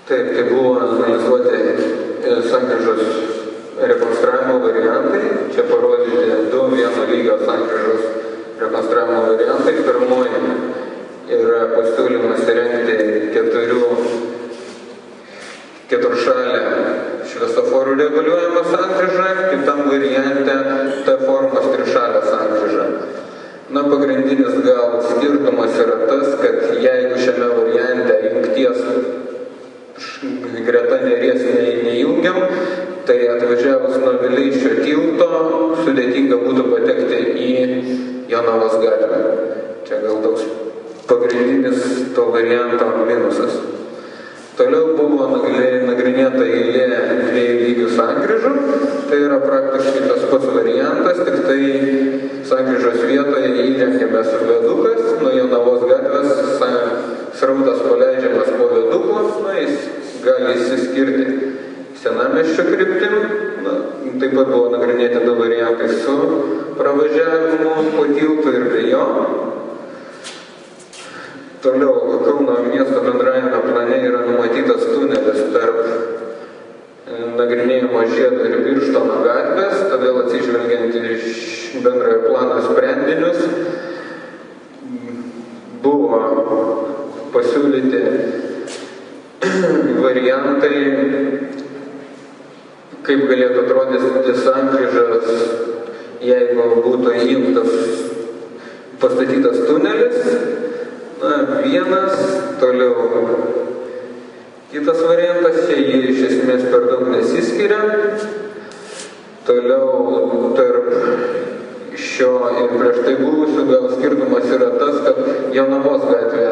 Taip, tai buvo analizuoti sankryžos rekonstravimo variantai. Čia parodyti du vieno lygio sankryžos rekonstravimo variantai. Pirmoji yra pasiūlymas įrengti keturšalę šviesoforų reguliuojamą sankryžą, kitam variante T formos trišalę sankryžą. Na, pagrindinis gal skirtumas yra tas, kad jeigu šiame variante jungties greta Neries neįjungiam, tai atvažiavus nuo Vileišio tilto sudėtinga būtų patekti į Jonavos gatvę. Čia gal toks pagrindinis to varianto minusas. Toliau buvo nagrinėta eilė dviejų lygių sankryžų. Tai yra praktiškai tas pats variantas, tik tai sankryžos vietoje įrengiamas viadukas, nuo Jonavos gatvės srautas paleidžiamas po viaduku, jis gali išsiskirti Senamiesčio kryptim. Taip pat buvo nagrinėti du variantai su pravažiavimu po tiltu ir be jo. Toliau Kauno miesto bendrajame plane yra numatytas tunelis tarp nagrinėjimo Žiedo ir Birštono gatvės, todėl atsižvelgiant iš bendrojo plano sprendinius buvo pasiūlyti variantai, kaip galėtų atrodyti sankryžas, jeigu būtų įjungtas pastatytas tunelis. Vienas, toliau kitas variantas, jie iš esmės per daug nesiskiria. Toliau tarp šio ir prieš tai buvusių gal skirtumas yra tas, kad Jonavos gatvė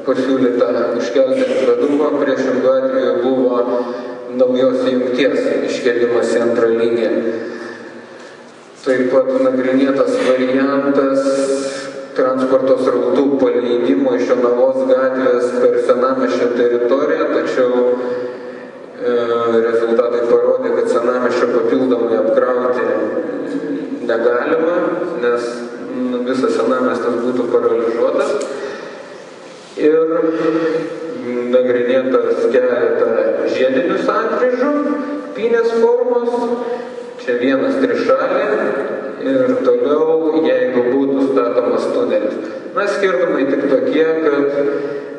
pasiūlyta iškelti viaduką, priešingų atveju buvo naujos jungties iškėlimas į antrą lygį. Taip pat nagrinėtas variantas transporto srautų paleidimo iš Jonavos gatvės per Senamiesčio teritoriją, tačiau rezultatai parodė, kad Senamiesčio papildomai apkrauti negalima, nes visas Senamiestis būtų paralyžiuotas. Ir nagrinėtas keletą žiedinių sankryžų, pynės formos, čia vienas trišalė. Ir toliau, jeigu būtų statomas tunelis. Skirtumai tik tokie, kad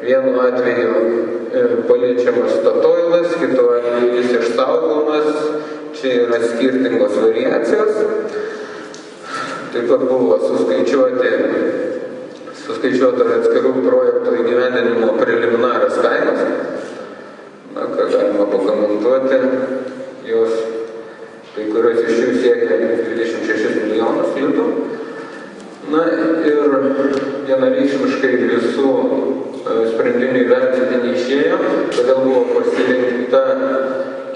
vienu atveju paliečiamas Statoilas, kitu atveju jis išsaugomas, čia yra skirtingos variacijos. Taip pat buvo suskaičiuota atskirų projektų įgyvendinimo preliminarios kainos. Ką galima pakomentuoti, jos kai kurios iš jų siekia 26 milijonus litų. Ir vienareikšmiškai visų sprendinių įvertinti neišėjo, todėl buvo pasirinkta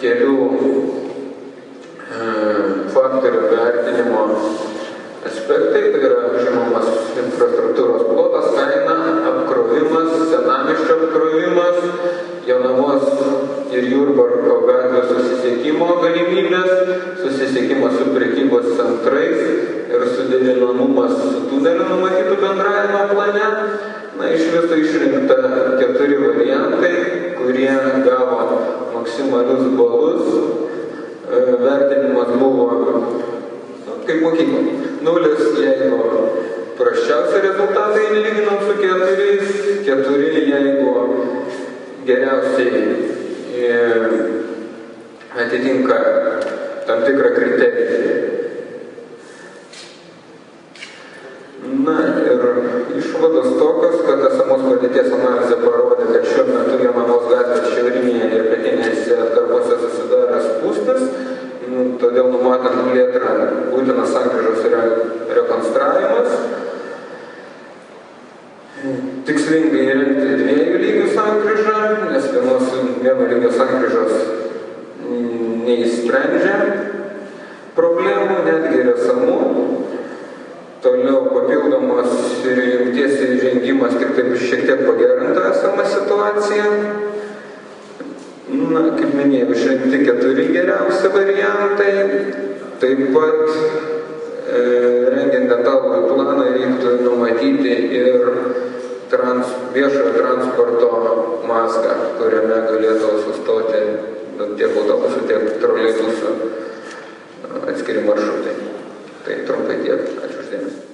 kelių faktorių vertinimo aspektai, tai yra žinomas infrastruktūros plotas, kaina, apkrovimas, Senamiesčio apkrovimas, Jonavos ir Jurbarko gatvės susisiekimo galimybės, susisiekimas su prekybos centrais ir suderinamumas su tuneliu numatytų bendrajame plane. Iš viso išrinkta 4 variantai, kurie gavo maksimalius balus. Vertinimas buvo kaip mokykla. 0, jeigu prasčiausi rezultatai lyginant su 4, jeigu geriausiai atitinka tam tikrą kriterijų. Ir išvados tokios, kad esamos padėties analizė parodė, kad šiuo metu Jonavos gatvės šiaurinėje ir pietinėse atkarpose susidarė spūstis, todėl numatant plėtrą būtinas sankryžos rekonstravimas. Tikslingai įrengti 2 lygių sankryžą, nes vieno lygio sankryžos neįsprendžia problemų, netgi ir esamų. Toliau papildomas ir jungties įrengimas tik taip šiek tiek pagerinta esamą situaciją. Kaip minėjau, išrinkti 4 geriausi variantai. Taip pat rengiant detalųjį planą reiktų numatyti ir viešojo transporto mazgą, kuriame galėtų sustoti tiek autobusų, tiek troleibusų atskiri maršrutai. Tai trumpai tiek. Ačiū uždėmesi.